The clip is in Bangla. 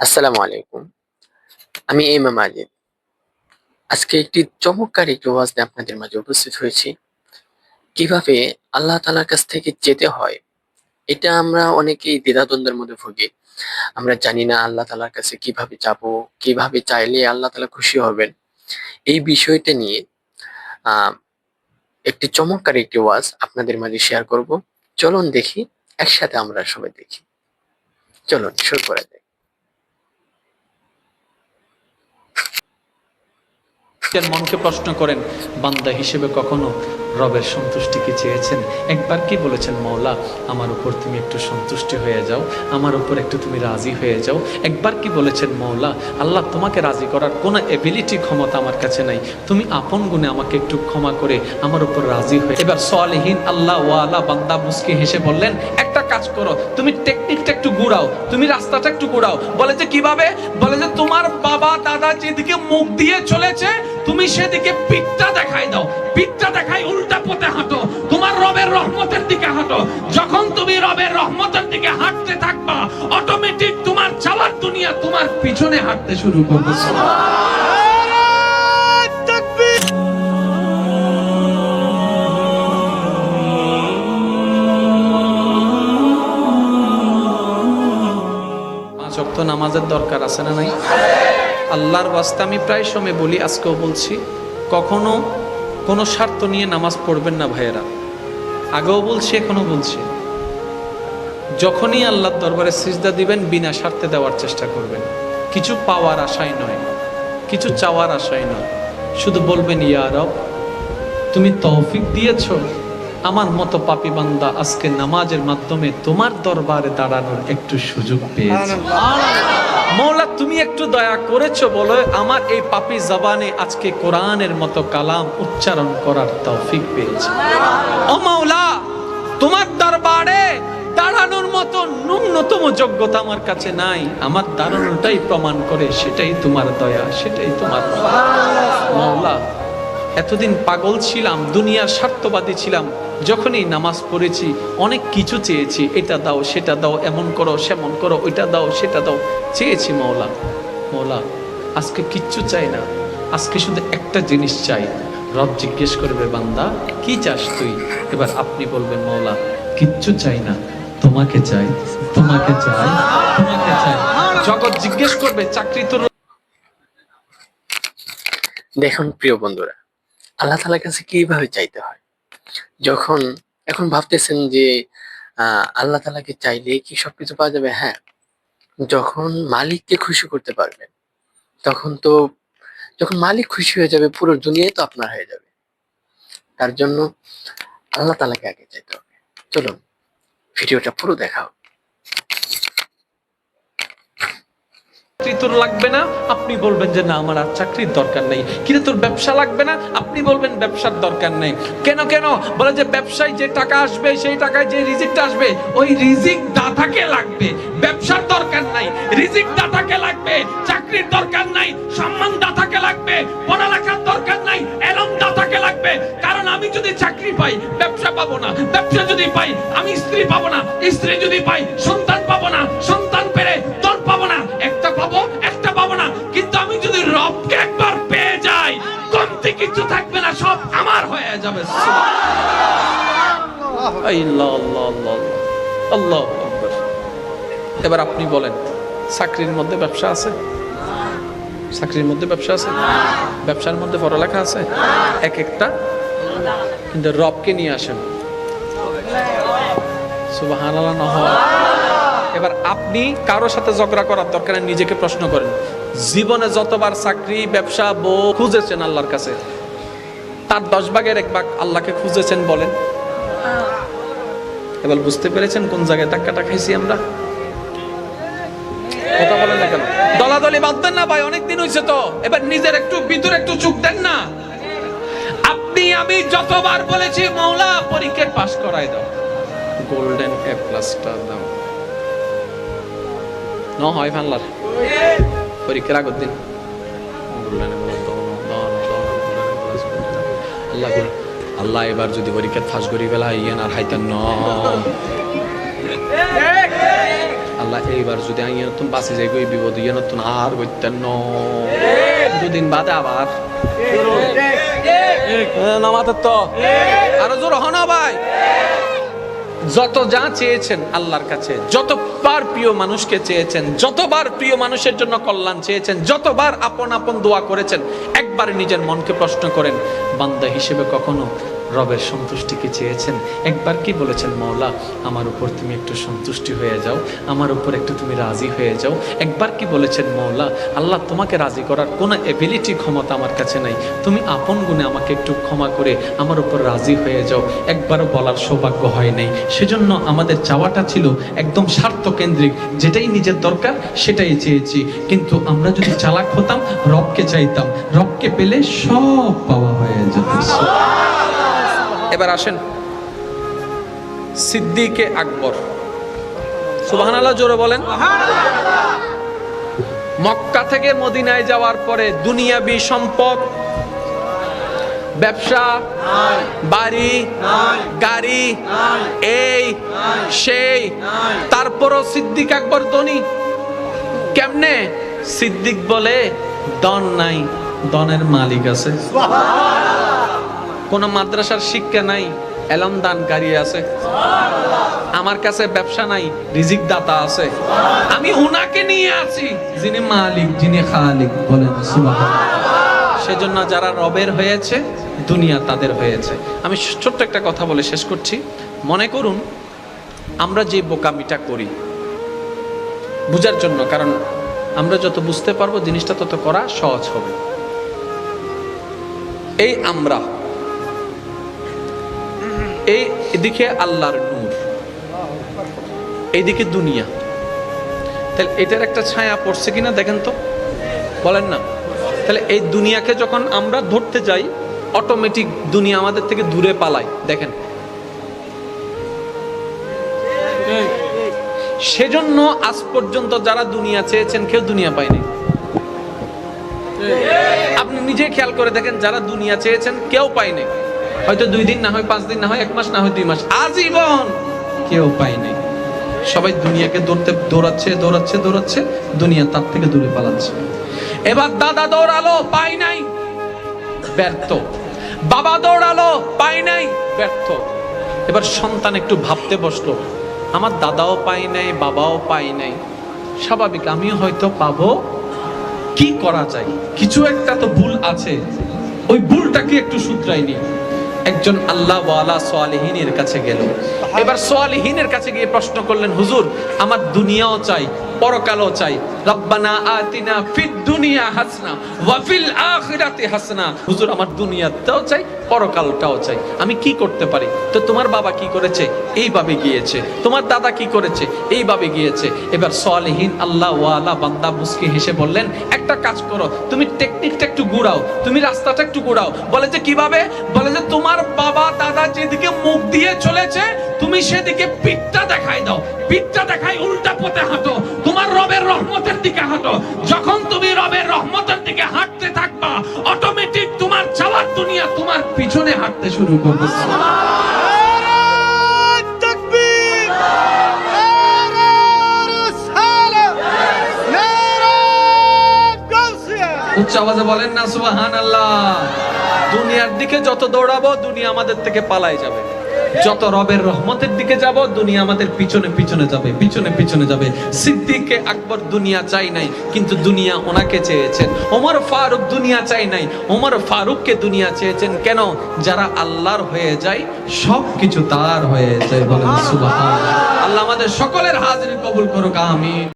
আসসালামু আলাইকুম। আমি ইমাম আজিজ। আজকে একটি চমৎকার একটি ওয়াজ নিয়ে আপনাদের মাঝে উপস্থিত হয়েছি। কিভাবে আল্লাহ তাআলার কাছ থেকে যেতে হয়, এটা আমরা অনেকেই দ্বিধাদ্বন্দ্বের মধ্যে ভুগি। আমরা জানি না আল্লাহ তাআলার কাছে কিভাবে যাবো, কিভাবে চাইলে আল্লাহ তাআলা খুশি হবেন। এই বিষয়টা নিয়ে আ একটি চমৎকার একটি ওয়াজ আপনাদের মাঝে শেয়ার করব। চলুন দেখি, একসাথে আমরা সবাই দেখি। চলুন শুরু করা যাক। মনকে প্রশ্ন করেন, বান্দা হিসেবে কখনো রবের সন্তুষ্টি কি চেয়েছেন? একবার কি বলেছেন, মওলা আমার উপর তুমি একটু সন্তুষ্টি হয়ে যাও, আমার উপর একটু তুমি রাজি হয়ে যাও? একবার কি বলেছেন, মওলা আল্লাহ তোমাকে রাজি করার কোনো এবিলিটি ক্ষমতা আমার কাছে নাই, তুমি আপন গুণে আমাকে একটু ক্ষমা করে আমার উপর রাজি হয়ে। এবার সালেহীন আল্লাহ ওয়ালা বান্দা মুস্কি হেসে বললেন, একটা কাজ করো, তুমি টেকনিকটা একটু ঘুরাও, তুমি রাস্তাটা একটু ঘুরাও। বলে যে কিভাবে? বলে যে তোমার বাবা দাদা যেদিকে মুখ দিয়ে চলেছে তুমি সেদিকে পিঠটা দেখাই দাও, পিঠটা দেখাই উল্টা পথে হাঁটো, তোমার রবের রহমতের দিকে হাঁটো। যখন তুমি রবের রহমতের দিকে হাঁটতে থাকবা, অটোমেটিক তোমার চালার দুনিয়া তোমার পিছনে হাঁটতে শুরু করবে। পাঁচ ওয়াক্ত নামাজের দরকার আছে না নাই? আল্লাহর ওয়াস্তে আমি প্রায় সময় বলি, আজকেও বলছি, কখনো কোনো স্বার্থ নিয়ে নামাজ পড়বেন না ভাইয়েরা। আগেও বলছি, এখনো বলছি, যখনই আল্লাহর দরবারে সিজদা দিবেন বিনা স্বার্থে দেওয়ার চেষ্টা করবেন। কিছু পাওয়ার আশায় নয়, কিছু চাওয়ার আশায় নয়। শুধু বলবেন, ইয়া রব তুমি তৌফিক দিয়েছো, আমার মতো পাপী বান্দা আজকে নামাজের মাধ্যমে তোমার দরবারে দাঁড়ানোর একটু সুযোগ পেয়েছে। মওলা তুমি একটু দয়া করেছো বলে আমার এই পাপী জবানে আজকে কোরআনের মতো কালাম উচ্চারণ করার তৌফিক পেয়েছি। ও মওলা তোমার দরবারে দাঁড়ানোর মতো ন্যূনতম যোগ্যতা আমার কাছে নাই, আমার দাঁড়ানোটাই প্রমাণ করে সেটাই তোমার দয়া, সেটাই তোমার মওলা। এতদিন পাগল ছিলাম, দুনিয়ার স্বার্থবাদী ছিলাম, যখনই নামাজ পড়েছি অনেক কিছু চেয়েছি, এটা দাও সেটা দাও, এমন করো সেমন করো, ওইটা দাও সেটা দাও, চেয়েছি মওলা। মওলা আজকে কিচ্ছু চাই না, আজকে শুধু একটা জিনিস চাই। রব জিজ্ঞেস করবে, বান্দা কি চাস তুই? এবার আপনি বলবেন, মওলা কিচ্ছু চাই না, তোমাকে চাই, তোমাকে চাই, তোমাকে চাই। জগৎ জিজ্ঞেস করবে, চাকরি তোর। দেখুন প্রিয় বন্ধুরা, আল্লাহ তাআলার কাছে কিভাবে চাইতে হয়। যখন এখন ভাবতেছেন যে আল্লাহ তাআলাকে চাইলে কি সবকিছু পাওয়া যাবে? হ্যাঁ, যখন মালিককে খুশি করতে পারবেন, তখন তো যখন মালিক খুশি হয়ে যাবে পুরো দুনিয়াই তো আপনার হয়ে যাবে। তার জন্য আল্লাহ তাআলাকে আগে চাইতে হবে। চলুন ভিডিওটা পুরো দেখাও। চাকরি তোর লাগবে না, আপনি বলবেন যে না আমার আর চাকরির দরকার নেই। কিন্তু তোর ব্যবসা লাগবে না, আপনি বলবেন ব্যবসার দরকার নেই। কেন কেন? বলে যে ব্যবসায় যে টাকা আসবে, সেই টাকায় যে রিজিকটা আসবে, ওই রিজিক দাতাকে লাগবে। ব্যবসার দরকার নাই, রিজিক দাতাকে লাগবে। চাকরির দরকার নাই, সম্মান দাতাকে লাগবে। পড়ালেখার দরকার নাই, এলম দাতাকে লাগবে। কারণ আমি যদি চাকরি পাই ব্যবসা পাবো না, ব্যবসা যদি পাই আমি স্ত্রী পাবো না, স্ত্রী যদি পাই সন্তান পাবো না, সন্তান পেলে দল পাবো না। একটা পাবো, একটা পাবো না। কিন্তু আমি যদি রবকে একবার পেয়ে যাই, কমতি কিছু থাকবে না, সব আমার হয়ে যাবে। আল্লাহ আকবার। এবার আপনি বলেন, চাকরির মধ্যে ব্যবসা আছে? চাকরির মধ্যে ব্যবসা আছে? ব্যবসার মধ্যে পড়ালেখা আছে? এক একটা। কিন্তু রবকে নিয়ে আসেন, সুবহানাল্লাহ না হয়। এবার আপনি কারোর সাথে ঝগড়া করার দরকার নেই, নিজেকে প্রশ্ন করেন, জীবনে যতবার চাকরি ব্যবসা বউ খুঁজেছেন আল্লাহর কাছে, তার 10 ভাগের 1 ভাগ আল্লাহকে খুঁজেছেন বলেন? এবার বুঝতে পেরেছেন কোন জায়গায় ধাক্কাটা খাইছি আমরা? কথা বলেন না কেন? দলাদলি বাদ দেন না ভাই, অনেকদিন হয়েছে তো। এবার নিজের একটু ভিতরে একটু চোখ দেন না। আপনি আমি যতবার বলেছি, মওলা পরীক্ষা পাস করাই দাও, গোল্ডেন এ প্লাসটা দাও, ন হয় ফানলার পরীক্ষার আগের দিন আল্লাহ এবার যদি পরীক্ষা ফাঁস করি বেলা ইয়েন আর হাইতেন ন, আল্লাহ এই এইবার যদি আমি নতুন বাঁচে যাই ওই বিপদ ইয়ে নতুন আর করতেন দুদিন বাদে আবার নামাতে তো আরো জোর হন ভাই। যত যা চেয়েছেন আল্লাহর কাছে, যতবার প্রিয় মানুষকে চেয়েছেন, যতবার প্রিয় মানুষের জন্য কল্যাণ চেয়েছেন, যতবার আপন আপন দোয়া করেছেন, একবার নিজের মনকে প্রশ্ন করেন, বান্দা হিসেবে কখনো রবের সন্তুষ্টিকে চেয়েছেন? একবার কি বলেছেন, মওলা আমার উপর তুমি একটু সন্তুষ্টি হয়ে যাও, আমার উপর একটু তুমি রাজি হয়ে যাও? একবার কি বলেছেন, মওলা আল্লাহ তোমাকে রাজি করার কোনো এবিলিটি ক্ষমতা আমার কাছে নাই, তুমি আপন গুণে আমাকে একটু ক্ষমা করে আমার উপর রাজি হয়ে যাও? একবারও বলার সৌভাগ্য হয় নাই। সেজন্য আমাদের চাওয়াটা ছিল একদম স্বার্থকেন্দ্রিক, যেটাই নিজের দরকার সেটাই চেয়েছি। কিন্তু আমরা যদি চালাক হতাম, রবকে চাইতাম, রবকে পেলে সব পাওয়া হয়ে যেত। এবার আসেন সিদ্দিকে আকবর, সুবহানাল্লাহ জোরে বলেন। মক্কা থেকে মদিনায় যাওয়ার পরে দুনিয়াবি সম্পদ, ব্যবসা, বাড়ি, গাড়ি, এই সেই, তারপরও সিদ্দিক আকবর ধনী। কেমনে? সিদ্দিক বলে দন নাই, দনের মালিক আছে। কোন মাদ্রাসার শিক্ষা নাই, এলম দানকারী আছে। আমার কাছে ব্যবসা নাই, রিজিক দাতা আছে। আমি উনাকে নিয়ে আছি যিনি মালিক, যিনি খালিক। বলেন সুবহানাল্লাহ। সেজন্য যারা রবের হয়েছে, দুনিয়া তাদের হয়েছে। আমি ছোট্ট একটা কথা বলে শেষ করছি। মনে করুন আমরা যে বোকামিটা করি বুঝার জন্য, কারণ আমরা যত বুঝতে পারবো জিনিসটা তত করা সহজ হবে। এই আমরা এই এদিকে আল্লাহর নূর, এইদিকে দুনিয়া, তাহলে এটার একটা ছায়া পড়ছে কিনা দেখেন তো, বলেন না? তাহলে এই দুনিয়াকে যখন আমরা ধরতে যাই, অটোমেটিক দুনিয়া আমাদের থেকে দূরে পালায়। দেখেন, সেজন্য আজ পর্যন্ত যারা দুনিয়া চেয়েছেন কেউ দুনিয়া পায়নি। আপনি নিজে খেয়াল করে দেখেন, যারা দুনিয়া চেয়েছেন কেউ পায়নি। হয়তো 2 দিন, না হয় 5 দিন, না হয় 1 মাস, না হয় 2 মাস, আজীবন কেউ পায়নি। সবাই দুনিয়াকে দৌড়াচ্ছে, দুনিয়া তার থেকে দূরে পালাচ্ছে। এবার দাদা দৌড়ালো, পাই নাই, ব্যর্থ। বাবা দৌড়ালো, পাই নাই, ব্যর্থ। এবার সন্তান একটু ভাবতে বসলো, আমার দাদাও পাই নাই, বাবাও পাই নাই, স্বাভাবিক আমিও হয়তো পাবো। কি করা যায়? কিছু একটা তো ভুল আছে, ওই ভুলটাকে একটু শুধরাইনি। একজন আল্লাহ ওয়ালা সালেহিনের কাছে গেল। এবার সালেহিনের কাছে গিয়ে প্রশ্ন করলেন, হুজুর আমার দুনিয়াও চাই, পরকালও চাই। রব্বানা আতিনা ফিদ দুনিয়া হাসনা ওয়া ফিল আখিরাতি হাসনা। হুজুর আমার দুনিয়াটাও চাই, পরকালটাও চাই, আমি কি করতে পারি? তো তোমার বাবা কি করেছে? এইভাবে গিয়েছে। তোমার দাদা কি করেছে? এইভাবে গিয়েছে। এবার সালেহিন আল্লাহ ওয়ালা বান্দা মুস্কি হেসে বললেন, একটা কাজ করো, তুমি টেকনিকটা একটু ঘুরাও, তুমি রাস্তাটা একটু ঘুরাও। বলে যে কিভাবে? বলে যে তোমার বাবা দাদা যেদিকে মুখ দিয়ে চলেছে, তুমি সেদিকে পিঠটা দেখাই দাও, পিঠটা দেখাই উল্টা পথে হাঁটো, তোমার রবের রহমতের দিকে হাঁটো। যখন তুমি রবের রহমতের দিকে হাঁটতে থাকবা, অটোমেটিক তোমার চাওয়ার দুনিয়া তোমার পিছনে হাঁটতে শুরু করবে। উচ্চ আওয়াজে বলেন না সুবহানাল্লাহ। দুনিয়ার দিকে যত দৌড়াবো, দুনিয়া আমাদের থেকে পালায় যাবে। যত রবের রহমতের দিকে যাব, দুনিয়া আমাদের পিছনে যাবে। সিদ্দিকে আকবর দুনিয়া চাই নাই, কিন্তু দুনিয়া ওনাকে চেয়েছেন। ওমর ফারুক দুনিয়া চাই নাই, ওমর ফারুককে দুনিয়া চেয়েছেন। কেন? যারা আল্লাহর হয়ে যায় সবকিছু তার হয়ে যায়। বলেন সুবহানাল্লাহ। আল্লাহ আমাদের সকলের হাজিরি কবুল করুক, আমিন।